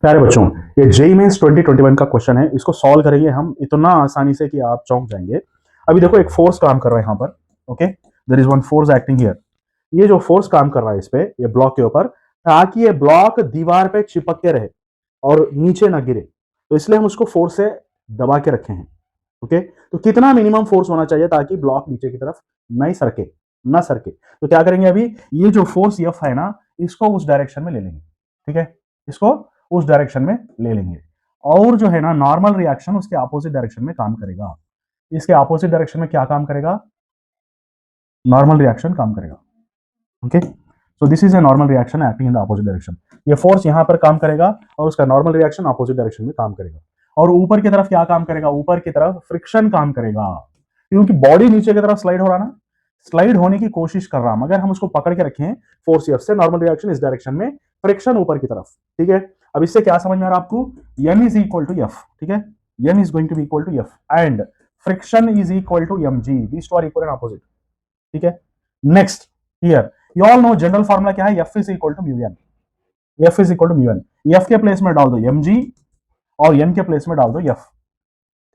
प्यारे बच्चों, ये जेईई मेंस 2021 का क्वेश्चन है। इसको सॉल्व करेंगे हम इतना आसानी से कि आप चौंक जाएंगे। अभी देखो, एक फोर्स काम कर रहा है यहाँ पर। Okay, there is one force acting here. ये जो फोर्स काम कर रहा है इस पे, ये ब्लॉक के ऊपर, ताकि ये ब्लॉक दीवार पे चिपक के रहे और नीचे ना गिरे, तो इसलिए हम उसको फोर्स से दबा के रखे हैं। ओके, तो कितना मिनिमम फोर्स होना चाहिए ताकि ब्लॉक नीचे की तरफ नहीं सरके, ना सरके? तो क्या करेंगे, अभी ये जो फोर्स एफ है ना, इसको उस डायरेक्शन में ले लेंगे। ठीक है, इसको उस डायरेक्शन में ले लेंगे, और जो है ना नॉर्मल रिएक्शन उसके अपोजिट डायरेक्शन में काम करेगा। इसके अपोजिट डायरेक्शन में क्या काम करेगा? नॉर्मल रिएक्शन काम करेगा। Okay, so this is a normal reaction acting in the opposite direction. ये फोर्स यहां पर काम करेगा और उसका नॉर्मल रिएक्शन अपोजिट डायरेक्शन में काम करेगा। और ऊपर की तरफ क्या काम करेगा? ऊपर की तरफ फ्रिक्शन काम करेगा, क्योंकि बॉडी नीचे की तरफ स्लाइड हो रहा ना, स्लाइड होने की कोशिश कर रहा, मगर हम उसको पकड़ के रखे हैं फोर्स एफ से। नॉर्मल रिएक्शन इस डायरेक्शन में, फ्रिक्शन ऊपर की तरफ। ठीक है, अब इससे क्या समझ में आ रहा है आपको? m is equal to F. ठीक है, m is going to be equal to F and friction is equal to mg। These two are equal and opposite. ठीक है, next here you all know general formula क्या है? F is equal to mu N. F is equal to mu N. F के place में डाल दो mg और n के प्लेस में डाल दो F।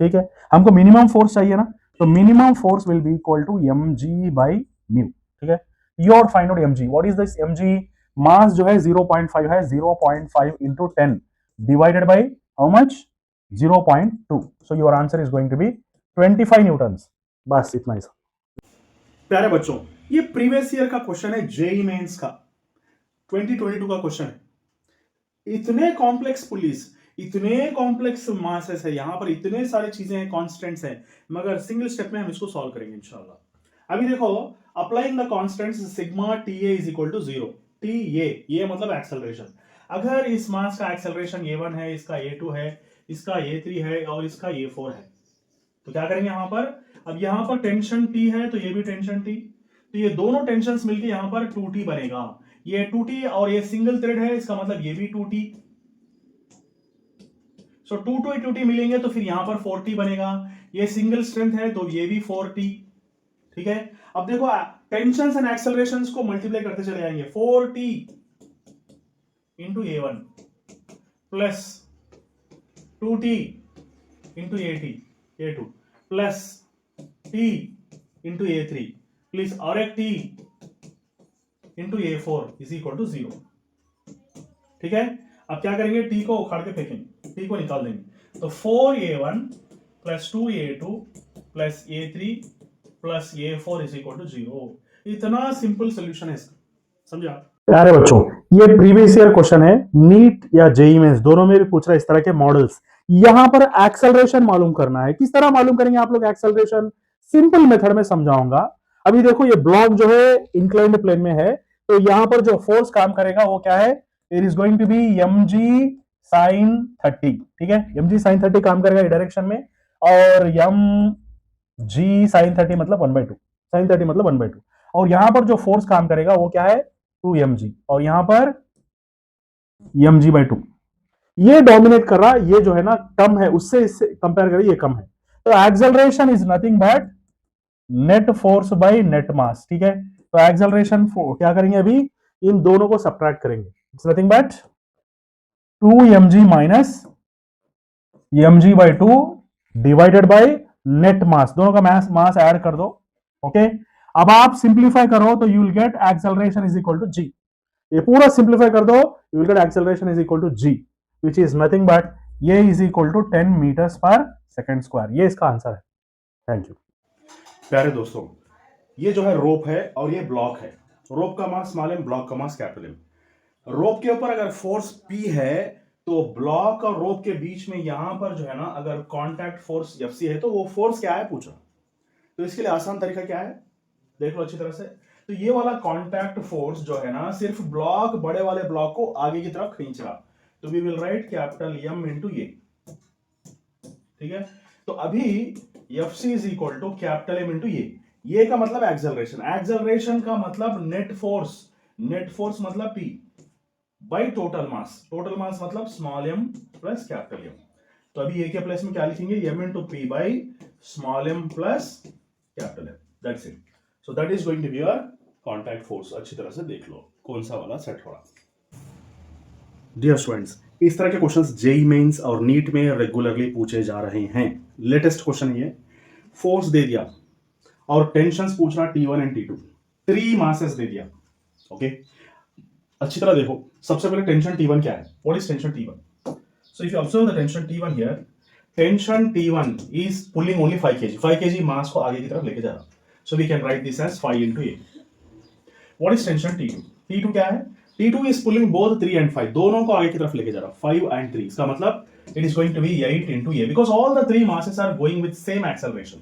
ठीक है, हमको मिनिमम फोर्स चाहिए ना, तो minimum force will be equal to mg by mu. ठीक है, your find out mg। What is this mg? Mass जो है 0.5 है, 0.5 into 10 divided by how much? 0.2। So your answer is going to be 25 newtons. बस इतना ही। प्यारे बच्चों, ये प्रीवियस ईयर का क्वेश्चन है, जेईई मेंस का 2022 का क्वेश्चन है। इतने कॉम्प्लेक्स पुलिस, इतने कॉम्प्लेक्स मासेस है, यहां पर इतने सारी चीजें हैं, कांस्टेंट्स हैं, मगर सिंगल स्टेप में हम इसको सॉल्व करेंगे इंशाल्लाह। अभी देखो, applying the constants sigma TA is equal to 0। ये मतलब एक्सेलरेशन। अगर इस मास का एक्सेलरेशन A1 है, इसका A2 है, इसका A3 है और इसका A4 है, तो क्या करेंगे यहां पर? अब यहां पर टेंशन T है, तो ये भी टेंशन T, तो ये दोनों टेंशंस मिलके यहां पर 2T बनेगा। ये 2T और ये सिंगल थ्रेड है, इसका मतलब ये भी 2T। सो 2T मिलेंगे तो फिर यहां पर 4T बनेगा। ये सिंगल स्ट्रेंथ है तो ये भी 4T। ठीक है, अब देखो, टेंशंस एंड एक्सेलरेशंस को मल्टीप्लाई करते चले जाएंगे। 4T into A1 plus 2T into A2 plus T into A3 plus और एक T into A4 is equal to 0। ठीक है, अब क्या करेंगे? T को उखाड़ के फेंकेंगे, T को निकाल देंगे, तो 4A1 plus 2A2 plus A3 plus A4 is equal to 0। इतना सिंपल सोल्यूशन है इसका, समझा? प्यारे बच्चों, ये प्रीवियस ईयर क्वेश्चन है, नीट या जेईई मेंस दोनों में भी पूछ रहा है इस तरह के मॉडल्स। यहां पर एक्सेलरेशन मालूम करना है। किस तरह मालूम करेंगे आप लोग एक्सेलरेशन? सिंपल मेथड में समझाऊंगा। अभी देखो, ये ब्लॉक जो है इंक्लाइंड प्लेन में है, तो यहां पर जो फोर्स काम करेगा वो क्या है? It is going to be mg sin 30। ठीक है, mg sin 30 काम करेगा डायरेक्शन में, और mg sin 30 मतलब 1/2, sin 30 मतलब 1/2। और यहां पर जो फोर्स काम करेगा वो क्या है? 2mg, और यहां पर mg/2। ये डोमिनेट कर रहा, ये जो है ना कम है, उससे इससे कंपेयर करें ये कम है। तो acceleration is nothing but net force by net mass. ठीक है, तो एक्सेलरेशन क्या करेंगे? अभी इन दोनों को सब्ट्रैक्ट करेंगे। It's nothing but 2mg minus mg/2 divided by net mass. दोनों का मास ऐड कर दो। ओके, अब आप सिंप्लीफाई करो तो you will get acceleration is equal to g। ये पूरा सिंप्लीफाई कर दो, you will get acceleration is equal to g, which is nothing but ये is equal to 10 metres per second square. ये इसका आंसर है। Thank you. प्यारे दोस्तों, ये जो है रोप है और ये ब्लॉक है। रोप का मास स्मॉल एम, ब्लॉक का मास कैपिटल एम। रोप के ऊपर अगर फोर्स P है, तो ब्लॉक और रोप के बीच में यहां पर जो है ना, अगर कांटेक्ट फोर्स Fc है, तो वो फोर्स क्या है पूछा। तो इसके लिए आसान तरीका क्या है, देख लो अच्छी तरह से। तो ये वाला कांटेक्ट फोर्स जो है ना, सिर्फ ब्लॉक, बड़े वाले ब्लॉक को आगे की तरफ खींच रहा, तो we will write capital M into ये। ठीक है, तो अभी Fc is equal to capital M into ये का मतलब एक्सेलरेशन, एक्सेलरेशन का मतलब नेट फोर्स, नेट फोर्स मतलब P by total mass, total mass मतलब small m plus capital M। तो अभी ये के प्लेस में क्या लिखेंगे? M into P by small m plus capital M। That's it. So that is going to be your contact force. अच्छी तरह से देख लो कौन सा वाला सेट हो रहा। डियर स्टूडेंट्स, इस तरह के क्वेश्चंस जेई मेंस और नीट में रेगुलरली पूछे जा रहे हैं। लेटेस्ट क्वेश्चन ये, फोर्स दे दिया और टेंशंस पूछ रहा T1 एंड T2, 3 मासेस दे दिया। ओके, अच्छी तरह देखो, सबसे पहले टेंशन T1 क्या है? What is tension T1? So if you observe the tension T1 here, tension T1 is pulling only 5 kg, 5 kg mass को आगे की तरफ लेके जा रहा। So we can write this as 5 into A. What is tension T2? T2 क्या है? T2 is pulling both 3 and 5, दोनों को आगे की तरफ लेके जा रहा, 5 and 3। इसका मतलब it is going to be 8 into A because all the 3 masses are going with same acceleration.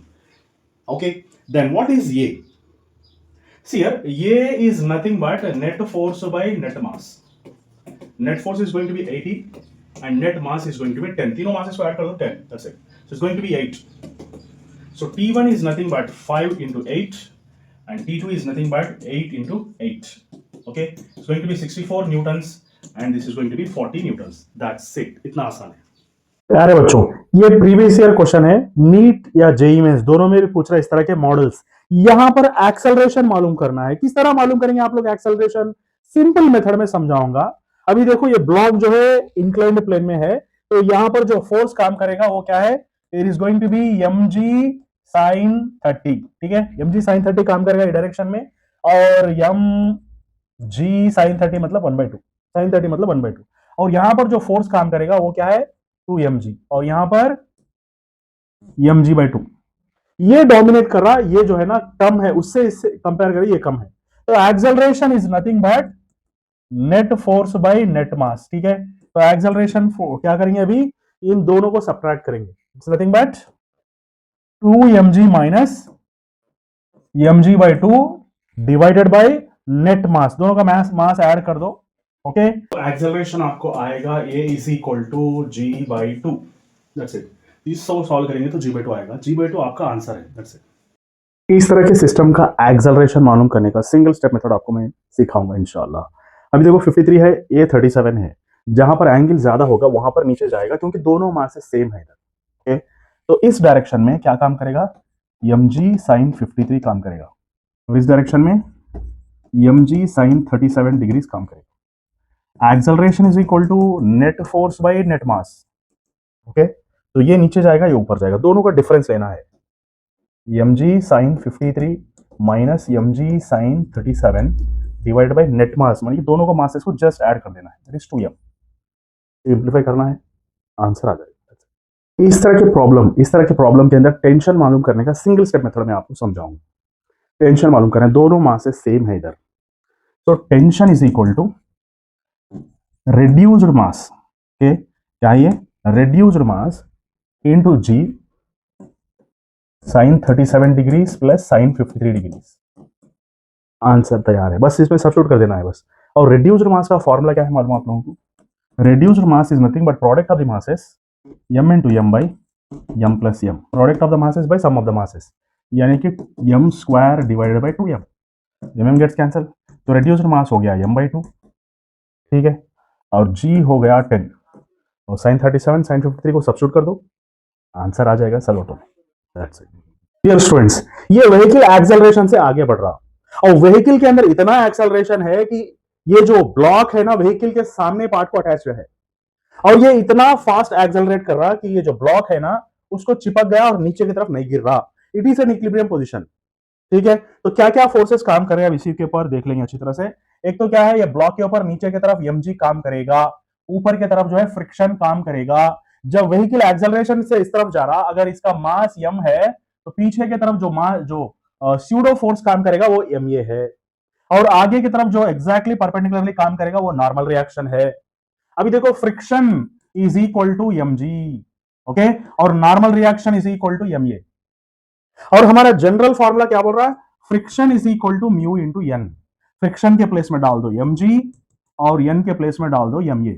Okay, then what is A? See here, A is nothing but net force by net mass. Net force is going to be 80 and net mass is going to be 10. तीनों masses को add कर दो, 10, that's it. So it's going to be 8. So T1 is nothing but 5 into 8 and T2 is nothing but 8 into 8. Okay, it's going to be 64 newtons and this is going to be 40 newtons. That's it. इतना आसान है। प्यारे बच्चों, ये previous year question है, NEET या JEE mains दोनों में भी पूछ रहा है इस तरह के मॉडल्स। यहां पर एक्सेलरेशन मालूम करना है। किस तरह मालूम करेंगे आप लोग एक्सेलरेशन? सिंपल मेथड में समझाऊंगा। अभी देखो, ये ब्लॉक जो है इंक्लाइंड प्लेन में है, तो यहां पर जो फोर्स काम करेगा वो क्या है? It is going to be mg sin 30। ठीक है, mg sin 30 काम करेगा इस डायरेक्शन में, और mg sin 30 मतलब 1/2, sin 30 मतलब 1/2। और यहां पर जो फोर्स काम करेगा वो क्या है? 2mg, और यहां पर mg/2। ये डोमिनेट कर रहा, ये जो है ना कम है, उससे इससे कंपेयर करें ये कम है। तो acceleration is nothing but net force by net mass. ठीक है, तो एक्सेलरेशन क्या करेंगे? अभी इन दोनों को सब्ट्रैक्ट करेंगे। It's nothing but 2mg minus mg/2 divided by net mass, दोनों का मास ऐड कर दो। ओके, तो एक्सेलरेशन आपको आएगा A is equal to g/2। That's it. इस सॉल्व करेंगे तो g/2 आएगा, g/2 आपका आंसर है। That's it. इस तरह के सिस्टम का एक्सेलरेशन मालूम करने का सिंगल स्टेप मेथड आपको मैं सिखाऊंगा इंशाल्लाह। अभी देखो 53 है, A 37 है, जहां पर एंगल ज्यादा होगा वहां पर नीचे जाएगा क्योंकि दोनों मासेस सेम है इधर। ओके, तो इस डायरेक्शन में क्या काम करेगा? mg sin 53 काम करेगा, और इस डायरेक्शन में mg sin 37 डिग्रीज काम करेगा। Acceleration is equal to net force by net mass. Okay, तो ये नीचे जाएगा, ये ऊपर जाएगा, दोनों का डिफरेंस लेना है। mg sin 53 minus mg sin 37 divide by net mass, मतलब दोनों को मासेस को जस्ट ऐड कर देना है, दैट इज 2m। सिंपलीफाई करना है, आंसर आ जाएगा। इस तरह के प्रॉब्लम के अंदर टेंशन मालूम करने का सिंगल स्टेप मेथड में आपको समझाऊंगा। टेंशन मालूम करना है, दोनों मासेस सेम है इधर, तो tension is equal to reduced mass। okay, क्या ये? reduced mass into g sin 37 degrees plus sin 53 degrees. Answer तैयार है, बस इसमें सब्स्टिट्यूट कर देना है बस। और reduced mass का फॉर्मूला क्या है मालूम आप लोगों को? reduced mass is nothing but product of the masses m into m by m plus m, product of the masses by sum of the masses, यानी कि m square divided by 2m। m gets cancel, तो reduced mass हो गया m/2। ठीक है, और g हो गया 10, और sin 37 sin 53 को सब्स्टिट्यूट कर दो, आंसर आ जाएगा सलोटो। That's it. डियर स्टूडेंट्स, ये व्हीकल एक्सेलरेशन से आगे बढ़ रहा, और व्हीकल के अंदर इतना एक्सेलरेशन है कि ये जो ब्लॉक है ना व्हीकल के सामने पार्ट को अटैच है, और ये इतना फास्ट एक्सेलरेट कर रहा कि ये जो ब्लॉक है ना उसको चिपक गया और नीचे की तरफ नहीं गिर रहा। It is an equilibrium position. ठीक है, तो क्या क्या फोर्सेस काम कर रहे हैं इसी के ऊपर देख लेंगे अच्छी तरह से। एक तो क्या है, ये ब्लॉक के ऊपर नीचे की तरफ mg काम करेगा, ऊपर की तरफ जो है फ्रिक्शन काम करेगा। जब व्हीकल एक्सेलरेशन से इस तरफ जा रहा, अगर इसका मास m है तो पीछे की तरफ जो मास जो स्यूडो फोर्स काम करेगा वो ma है, और आगे की तरफ जो एग्जैक्टली परपेंडिकुलरली काम करेगा वो नॉर्मल रिएक्शन है। अभी देखो, friction is equal to mg, okay, और normal reaction is equal to ma, और हमारा जनरल फॉर्मूला क्या बोल रहा है? Friction is equal to mu into N. Friction के प्लेस में डाल दो mg और n के प्लेस में डाल दो ma।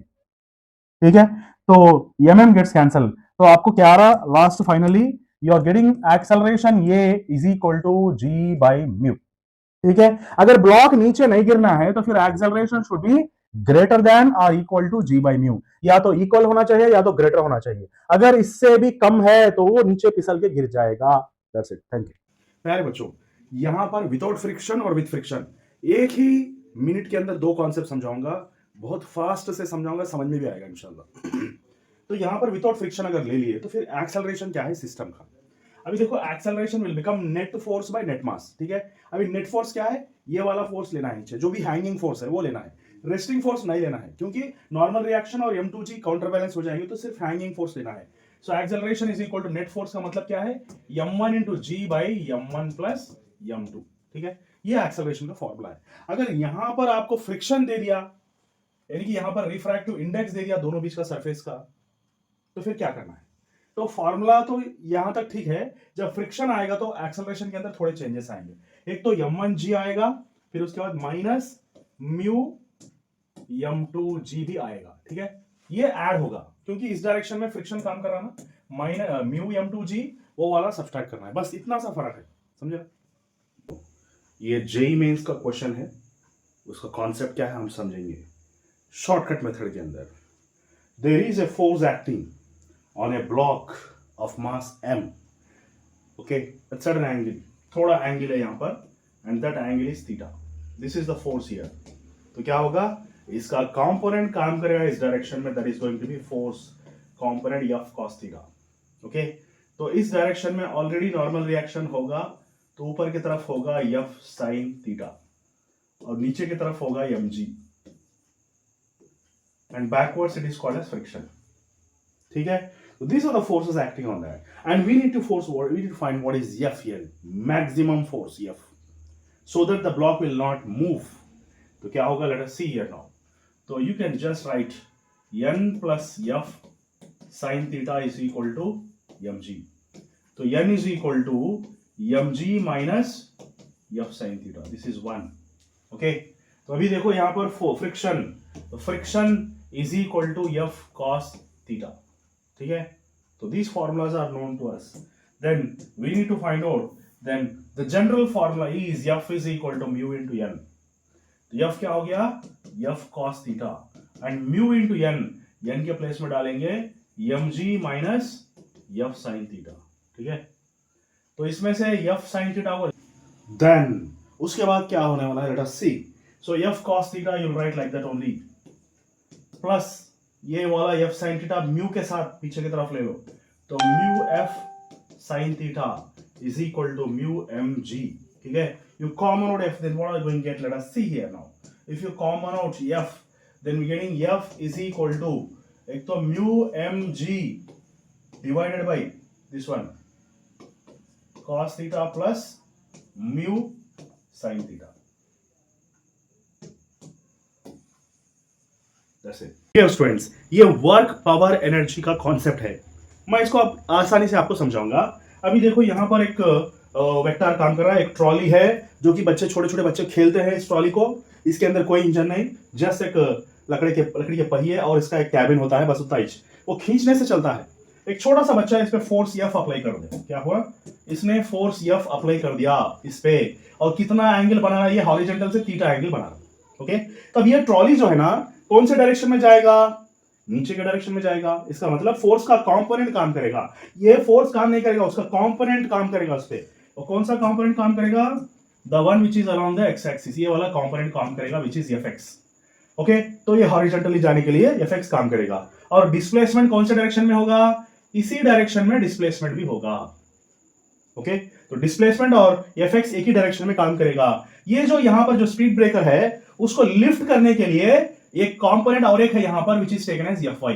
ठीक है, तो mm गेट्स कैंसल, तो आपको क्या आ रहा last? Finally you are getting acceleration a is equal to g by mu. ठीक है, अगर ब्लॉक नीचे नहीं गिरना है तो फिर acceleration should be greater than और equal to g by mu, या तो इक्वल होना चाहिए या तो ग्रेटर होना चाहिए। अगर इससे भी कम है तो वो नीचे फिसल के गिर जाएगा। That's it, thank you. प्यारे बच्चों, यहां पर विदाउट फ्रिक्शन और विद फ्रिक्शन एक ही मिनट के अंदर दो कॉन्सेप्ट समझाऊंगा। बहुत फास्ट से समझाऊंगा, समझ में भी आएगा इंशाल्लाह। तो यहाँ पर विदाउट फ्रिक्शन अगर ले लिए तो फिर एक्सेलरेशन क्या है सिस्टम का। अभी देखो acceleration will become net force by net mass, ठीक है। अभी नेट फोर्स क्या है, ये वाला फोर्स लेना है नीचे, जो भी हैंगिंग फोर्स है वो लेना है, रेस्टिंग फोर्स नहीं लेना है, क्योंकि नॉर्मल रिएक्शन और M2G काउंटर बैलेंस हो जाएंगे, तो सिर्फ हैंगिंग फोर्स लेना है। So acceleration is equal to net force का मतलब क्या है, m1 into ji by m1 plus m2, ठीक है। ये एक्सेलरेशन का फॉर्मूला है। अगर यहां पर आपको फ्रिक्शन दे दिया, यानी कि यहां पर रिफ्रैक्टिव इंडेक्स दे दिया दोनों बीच का सरफेस का, तो फिर क्या करना है। तो फॉर्मूला तो यहां तक ठीक है, जब फ्रिक्शन आएगा तो एक्सेलरेशन के अंदर थोड़े चेंजेस आएंगे। एक तो m1g आएगा, फिर उसके बाद माइनस म्यू m2g भी आएगा, ठीक है। ये ऐड होगा क्योंकि इस डायरेक्शन में फ्रिक्शन काम कर रहा ना, माइनस म्यू m2g वो वाला सब्सट्रैक्ट करना है, बस इतना सा फर्क है, समझे। ये जेई मेंस का क्वेश्चन है, उसका कॉन्सेप्ट क्या है हम समझेंगे शॉर्टकट मेथड के अंदर। There is a force acting on a block of mass m, okay, at certain angle, थोड़ा एंगल है यहाँ पर, and that angle is theta, this is the force here। तो क्या होगा, इसका कंपोनेंट काम करेगा इस डायरेक्शन में, that is going to be force component f cos theta, okay। तो इस डायरेक्शन में ऑलरेडी नॉर्मल रिएक्शन होगा, तो ऊपर की तरफ होगा f sin theta और नीचे की तरफ होगा mg, and backwards it is called as friction, ठीक है। So these are the forces acting on that, and we need to find what is F here, maximum force F, so that the block will not move। तो क्या होगा, let us see here now। तो you can just write n plus F sin theta is equal to mg। तो n is equal to mg minus F sin theta, this is 1, okay। तो अभी देखो यहाँ पर फ्रिक्शन, तो friction is equal to F cos theta, ठीक है। तो these formulas are known to us, then we need to find out, then the general formula is F is equal to mu into n। तो F क्या हो गया, F cos theta, and mu into n, n के place में डालेंगे mg minus F sin theta, ठीक है। तो इसमें से F sin theta को, then उसके बाद क्या होने वाला है, let us see। So F cos theta you'll write like that only, plus ये वाला f sin थीटा म्यू के साथ पीछे की तरफ ले लो, तो mu f sin theta is equal to mu mg, ठीक है। You common out f, then what are you going to get, let us see here now। if you common out f, then we getting f is equal to, एक तो mu mg divided by this one cos theta plus mu sin theta, students. ये work power energy का concept है, मैं इसको आप आसानी से आपको समझाऊंगा। अभी देखो यहाँ पर एक वेक्टर काम कर रहा है, एक ट्रॉली है जो कि छोटे छोटे बच्चे खेलते हैं इस ट्रॉली को, इसके अंदर कोई इंजन नहीं, जस्ट एक लकड़ी के पहिए और इसका एक कैबिन होता है, बस उतना ही, वो खींचने से चलता है। एक छोटा सा बच्चा इस पे फोर्स F अप्लाई कर दे, क्या हुआ, इसने फोर्स F अप्लाई कर दिया इस पे, और कितना एंगल बना रहा है, ये हॉरिजॉन्टल से थीटा एंगल बना रहा है, ओके। तब ये ट्रॉली जो है ना कौन से डायरेक्शन में जाएगा, नीचे के डायरेक्शन में जाएगा। इसका मतलब फोर्स का कंपोनेंट काम करेगा, ये फोर्स काम नहीं करेगा, उसका कंपोनेंट काम करेगा उस पे। और कौन सा कंपोनेंट काम करेगा, the one which is along the x axis, ये वाला कंपोनेंट काम करेगा विच इज Fx, ओके। तो ये हॉरिजॉन्टली जाने के लिए Fx काम करेगा, और डिस्प्लेसमेंट कौन से डायरेक्शन में होगा, इसी डायरेक्शन में डिस्प्लेसमेंट भी होगा, ओके। तो डिस्प्लेसमेंट और Fx एक ही डायरेक्शन में काम करेगा। ये जो यहां पर जो स्पीड ब्रेकर है उसको लिफ्ट करने के लिए एक कंपोनेंट और एक है यहां पर which is taken as Fy।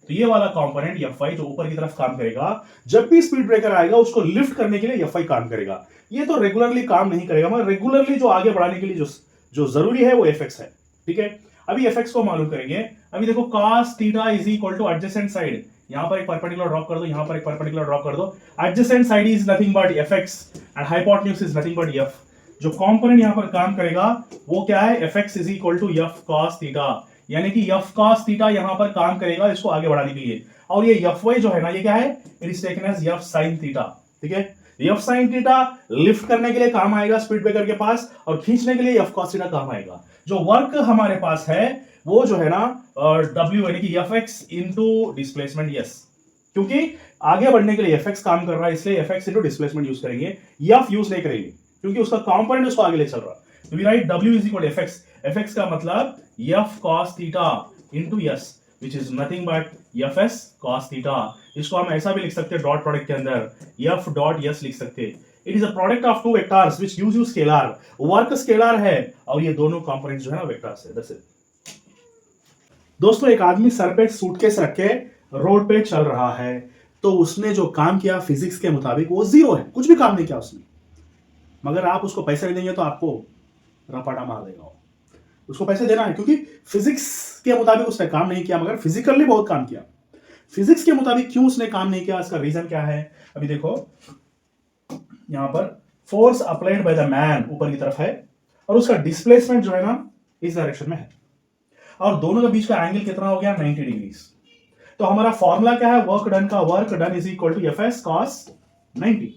तो ये वाला कंपोनेंट Fy जो ऊपर की तरफ काम करेगा, जब भी स्पीड ब्रेकर आएगा उसको लिफ्ट करने के लिए Fy काम करेगा। ये तो रेगुलरली काम नहीं करेगा, मगर रेगुलरली जो आगे बढ़ाने के लिए जो जरूरी है वो Fx है, ठीक है। अभी Fx को मालूम करेंगे। अभी देखो cos theta is equal two adjacent side, यहां पर एक परपेंडिकुलर ड्रॉप कर दो, यहां पर एक परपेंडिकुलर ड्रॉप कर दो। Adjacent side is nothing but Fx and hypotenuse is nothing but F। जो कंपोनेंट यहां पर काम करेगा वो क्या है, Fx is equal to F cos theta, यानी कि F cos थीटा यहां पर काम करेगा इसको आगे बढ़ाने के लिए। और ये Fy जो है ना, ये क्या है, it is taken as F sin theta, ठीक है। F sin थीटा लिफ्ट करने के लिए काम आएगा स्पीड ब्रेकर के पास, और खींचने के लिए F cos थीटा काम आएगा। जो वर्क हमारे पास है वो जो है ना W यानी कि Fx इंटू डिस्प्लेसमेंट, यस, क्योंकि आगे बढ़ने के लिए Fx काम कर रहा है, इसलिए Fx इंटू डिस्प्लेसमेंट यूज करेंगे, F यूज नहीं करेंगे क्योंकि उसका कंपोनेंट उसको आगे ले चल रहा है। तो we write W is equal to Fx, Fx का मतलब F cos theta into S which is nothing but F S cos theta. इसको हम ऐसा भी लिख सकते हैं डॉट प्रोडक्ट के अंदर एफ डॉट एस लिख सकते हैं। It is a product of two vectors which use you scalar, work scalar है और ये दोनों कंपोनेंट जो है ना वेक्टर्स है। That's it. दोस्तों एक आदमी सर पे सूटकेस रख के रोड पे चल रहा है, तो उसने जो काम किया फिजिक्स के मुताबिक वो जीरो है, कुछ भी काम नहीं किया उसने। मगर आप उसको पैसे नहीं देंगे तो आपको रपाटा मार देगा। उसको पैसे देना है क्योंकि फिजिक्स के मुताबिक उसने काम नहीं किया, मगर फिजिकली बहुत काम किया। फिजिक्स के मुताबिक क्यों उसने काम नहीं किया, इसका रीजन क्या है? अभी देखो यहां पर force applied by the man ऊपर की तरफ है और उसका डिस्प्लेसमेंट जो है ना इस डायरेक्शन में है, और दोनों के बीच का एंगल कितना हो गया? 90 डिग्री। तो हमारा फॉर्मूला क्या है? वर्क डन का, work done is equal to F S cos 90।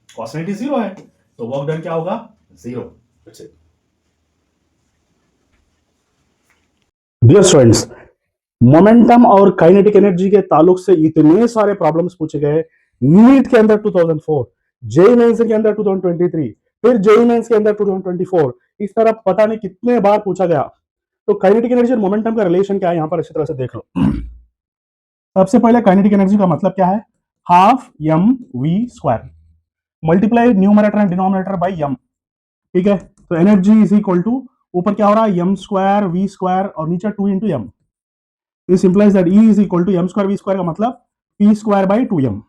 Cos 90 zero है, तो वर्क डन क्या होगा? जीरो। डियर स्टूडेंट्स, मोमेंटम और काइनेटिक एनर्जी के ताल्लुक से इतने सारे प्रॉब्लम्स पूछे गए नीट के अंदर 2004, जेईई मेंस के अंदर 2023, फिर जेईई मेंस के अंदर 2024, इस तरह पता नहीं कितने बार पूछा गया। तो काइनेटिक एनर्जी और मोमेंटम का रिलेशन क्या है यहां पर अच्छी तरह से देख लो। सबसे पहले काइनेटिक एनर्जी का मतलब क्या है? Half M V square multiply numerator and denominator by M. ठीक है, तो एनर्जी इज इक्वल टू ऊपर क्या हो रहा है? एम स्क्वायर वी स्क्वायर और नीचे 2 into M. This implies that E is equal to M square V square का मतलब पी स्क्वायर बाई 2m।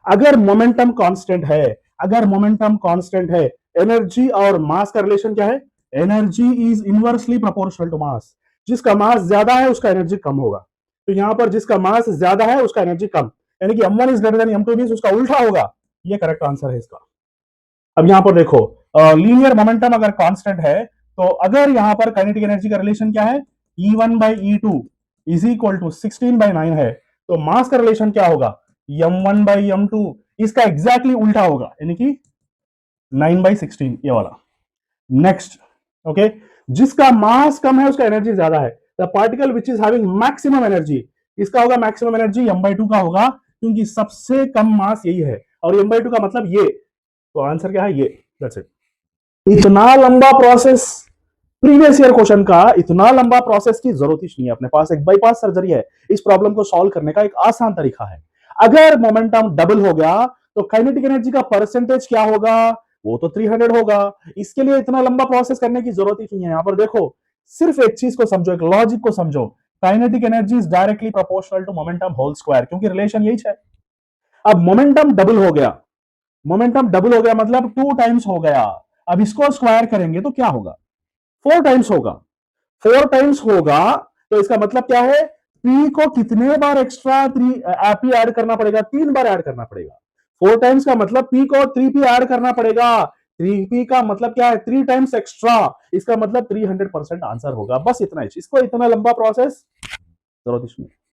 अगर मोमेंटम कांस्टेंट है, अगर मोमेंटम कांस्टेंट है, एनर्जी और मास का रिलेशन क्या है? Energy is inversely proportional to mass. जिसका मास ज्यादा है उसका एनर्जी कम होगा। तो यहां पर जिसका मास ज्यादा है उसका एनर्जी कम, यानी कि m1 is greater than m2 means उसका उल्टा होगा। ये करेक्ट आंसर है इसका। अब यहां पर देखो लीनियर मोमेंटम अगर कांस्टेंट है, तो अगर यहां पर काइनेटिक एनर्जी का रिलेशन क्या है? E1 by E2 is equal to 16/9 है, तो मास का रिलेशन क्या होगा? M1 बाई M2, इसका एग्जैक्टली उल्टा होगा, यानी कि 9/16, ये वाला। नेक्स्ट, ओके, जिसका मास कम है उसका एनर्जी ज्यादा है। The particle which is having maximum energy, इसका होगा मैक्सिमम एनर्जी m/2 का होगा, क्योंकि सबसे कम मास यही है, और m/2 का मतलब ये। तो आंसर क्या है? ये। That's it. इतना लंबा प्रोसेस, प्रीवियस ईयर क्वेश्चन का, इतना लंबा प्रोसेस की जरूरत ही नहीं है। अपने पास एक बाईपास सर्जरी है, इस प्रॉब्लम को सॉल्व करने का एक आसान तरीका है। अगर मोमेंटम डबल हो गया तो काइनेटिक एनर्जी का परसेंटेज क्या होगा? वो तो 300 होगा। इसके लिए इतना लंबा प्रोसेस करने की जरूरत ही नहीं है। यहां पर देखो, सिर्फ एक चीज को समझो, एक लॉजिक को समझो। Kinetic energy is directly proportional to momentum whole square, क्योंकि रिलेशन यही है। अब मोमेंटम डबल हो गया, मोमेंटम डबल हो गया मतलब 2 टाइम्स हो गया। अब इसको स्क्वायर करेंगे तो क्या होगा? 4 टाइम्स होगा। 4 टाइम्स होगा, तो इसका मतलब क्या है? पी को कितने बार एक्स्ट्रा 3 पी ऐड करना पड़ेगा? 3 बार ऐड करना पड़ेगा। 4 टाइम्स का मतलब पी को 3p ऐड करना पड़ेगा। 3p का मतलब क्या है? 3 टाइम्स एक्स्ट्रा, इसका मतलब 300% आंसर होगा। बस इतना ही, इसको इतना लंबा प्रोसेस जरूरत नहीं।